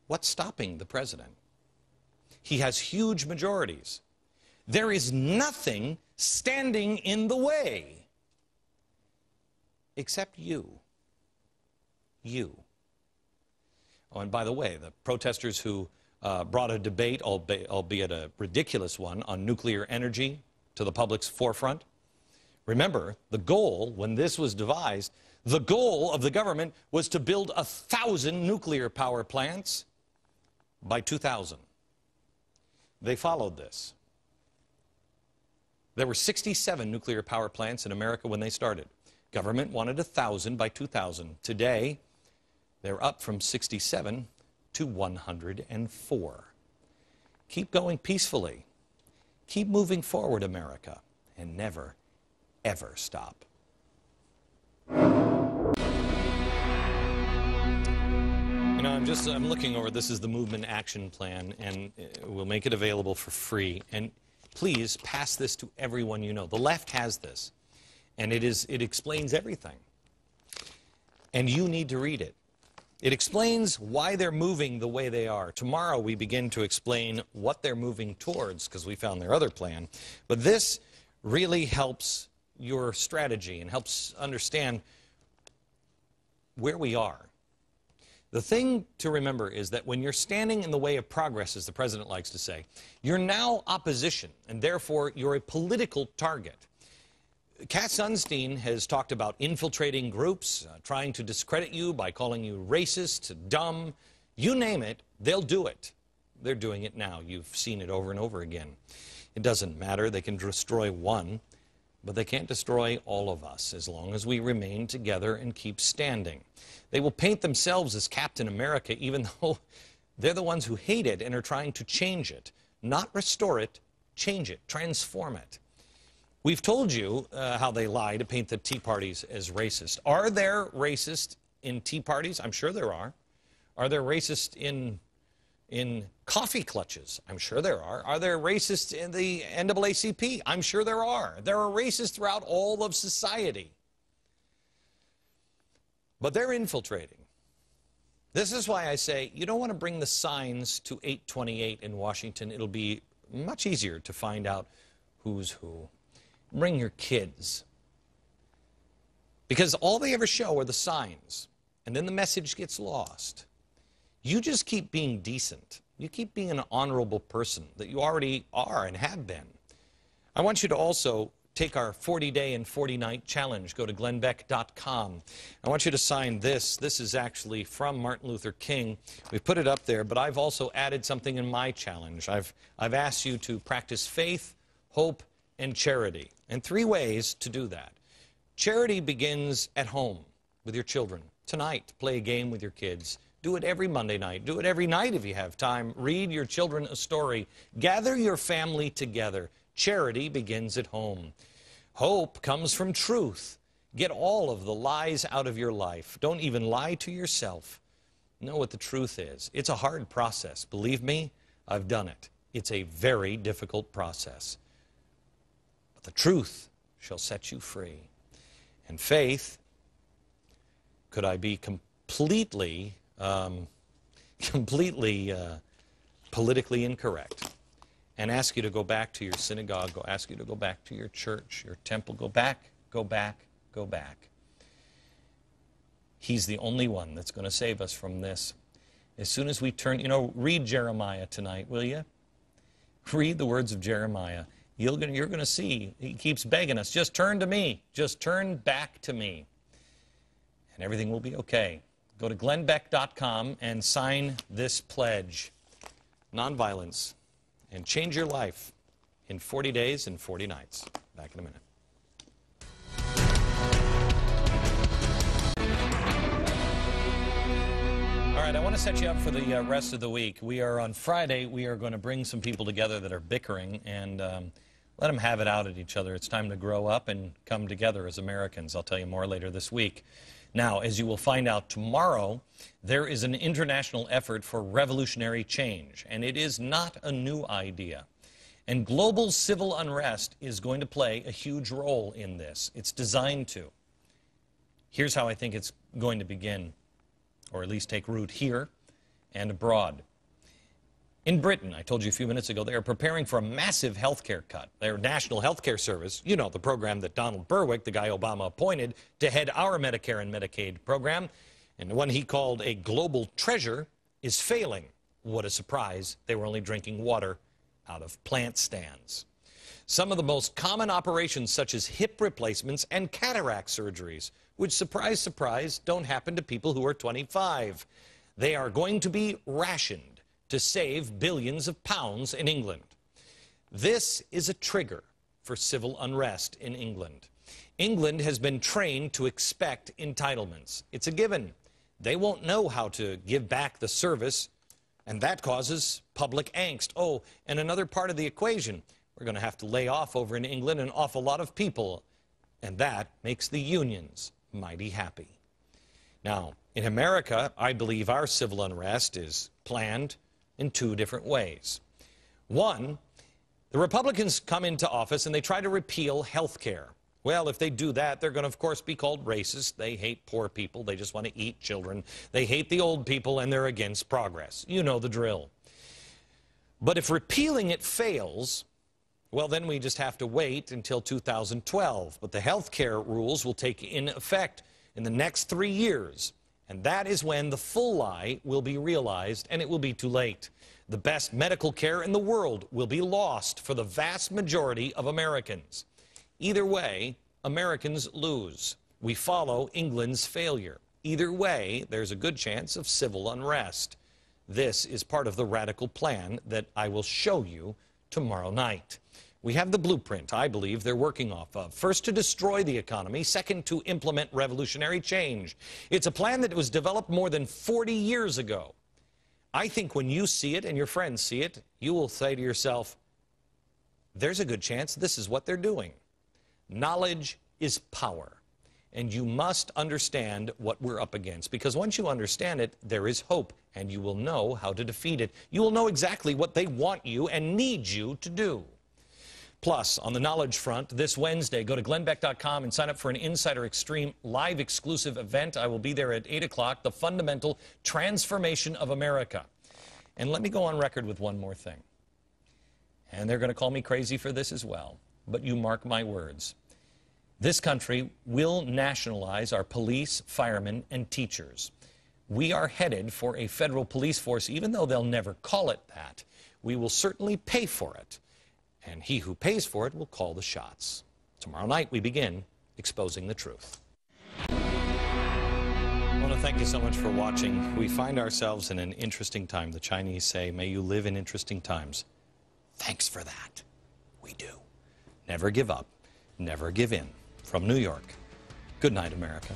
What's stopping the president? He has huge majorities. There is nothing standing in the way except you. You. Oh, and by the way, the protesters who brought a debate, albeit a ridiculous one, on nuclear energy to the public's forefront, remember, the goal, when this was devised, the goal of the government was to build 1,000 nuclear power plants by 2000. They followed this. There were 67 nuclear power plants in America when they started. Government wanted 1,000 by 2000. Today, they're up from 67 to 104. Keep going peacefully. Keep moving forward, America, and never, ever stop. You know, I'm looking over, this is the Movement Action Plan, and we'll make it available for free. And please pass this to everyone you know. The left has this, and it explains everything. And you need to read it. It explains why they're moving the way they are. Tomorrow we begin to explain what they're moving towards, because we found their other plan. But this really helps your strategy and helps understand where we are. The thing to remember is that when you're standing in the way of progress, as the president likes to say, you're now opposition, and therefore you're a political target. Kat Sunstein has talked about infiltrating groups, trying to discredit you by calling you racist, dumb, you name it, they'll do it. They're doing it now. You've seen it over and over again. It doesn't matter. They can destroy one, but they can't destroy all of us as long as we remain together and keep standing. They will paint themselves as Captain America, even though they're the ones who hate it and are trying to change it. Not restore it, change it, transform it. We've told you how they lie to paint the Tea Parties as racist. Are there racists in Tea Parties? I'm sure there are. Are there racists in coffee clutches? I'm sure there are. Are there racists in the NAACP? I'm sure there are. There are racists throughout all of society. But they're infiltrating. This is why I say you don't want to bring the signs to 828 in Washington. It'll be much easier to find out who's who. Bring your kids. Because all they ever show are the signs, and then the message gets lost. You just keep being decent. You keep being an honorable person that you already are and have been. I want you to also take our 40-day and 40-night challenge. Go to glennbeck.com. I want you to sign this. This is actually from Martin Luther King. We've put it up there, but I've also added something in my challenge. I've asked you to practice faith, hope, and charity. And 3 ways to do that. Charity begins at home with your children. Tonight, play a game with your kids. Do it every Monday night. Do it every night if you have time. Read your children a story. Gather your family together. Charity begins at home. Hope comes from truth. Get all of the lies out of your life. Don't even lie to yourself. Know what the truth is. It's a hard process. Believe me, I've done it. It's a very difficult process. But the truth shall set you free. And faith, could I be completely politically incorrect and ask you to go back to your synagogue, ask you to go back to your church, your temple, go back, go back, go back. He's the only one that's going to save us from this. As soon as we turn, read Jeremiah tonight, will you? Read the words of Jeremiah. You're going to see, he keeps begging us, just turn to me, just turn back to me, and everything will be okay. Go to glennbeck.com and sign this pledge, nonviolence, and change your life in 40 days and 40 nights. Back in a minute. All right, I want to set you up for the rest of the week. We are on Friday. We are going to bring some people together that are bickering and let them have it out at each other. It's time to grow up and come together as Americans. I'll tell you more later this week. Now, as you will find out tomorrow, there is an international effort for revolutionary change, and it is not a new idea. And global civil unrest is going to play a huge role in this. It's designed to. Here's how I think it's going to begin, or at least take root here, and abroad. In Britain, I told you a few minutes ago, they are preparing for a massive health care cut. Their National Health Care Service, you know, the program that Donald Berwick, the guy Obama appointed to head our Medicare and Medicaid program, and the one he called a global treasure, is failing. What a surprise. They were only drinking water out of plant stands. Some of the most common operations, such as hip replacements and cataract surgeries, which, surprise, surprise, don't happen to people who are 25. They are going to be rationed to save billions of pounds in England. This is a trigger for civil unrest in England. England has been trained to expect entitlements. It's a given. They won't know how to give back the service, and that causes public angst. Oh, and another part of the equation, we're going to have to lay off over in England an awful lot of people, and that makes the unions mighty happy. Now, in America, I believe our civil unrest is planned in two different ways. One, the Republicans come into office and they try to repeal health care. Well, if they do that, they're going to, of course, be called racist. They hate poor people. They just want to eat children. They hate the old people, and they're against progress. You know the drill. But if repealing it fails, well, then we just have to wait until 2012. But the health care rules will take in effect in the next 3 years. And that is when the full lie will be realized, and it will be too late. The best medical care in the world will be lost for the vast majority of Americans. Either way, Americans lose. We follow England's failure. Either way, there's a good chance of civil unrest. This is part of the radical plan that I will show you tomorrow night. We have the blueprint, I believe, they're working off of. First, to destroy the economy. Second, to implement revolutionary change. It's a plan that was developed more than 40 years ago. I think when you see it and your friends see it, you will say to yourself, there's a good chance this is what they're doing. Knowledge is power. And you must understand what we're up against. Because once you understand it, there is hope. And you will know how to defeat it. You will know exactly what they want you and need you to do. Plus, on the knowledge front, this Wednesday, go to glennbeck.com and sign up for an Insider Extreme live exclusive event. I will be there at 8 o'clock, the fundamental transformation of America. And let me go on record with one more thing. And they're going to call me crazy for this as well. But you mark my words. This country will nationalize our police, firemen, and teachers. We are headed for a federal police force, even though they'll never call it that. We will certainly pay for it. And he who pays for it will call the shots. Tomorrow night we begin exposing the truth. I want to thank you so much for watching. We find ourselves in an interesting time. The Chinese say, may you live in interesting times. Thanks for that. We do. Never give up. Never give in. From New York, good night, America.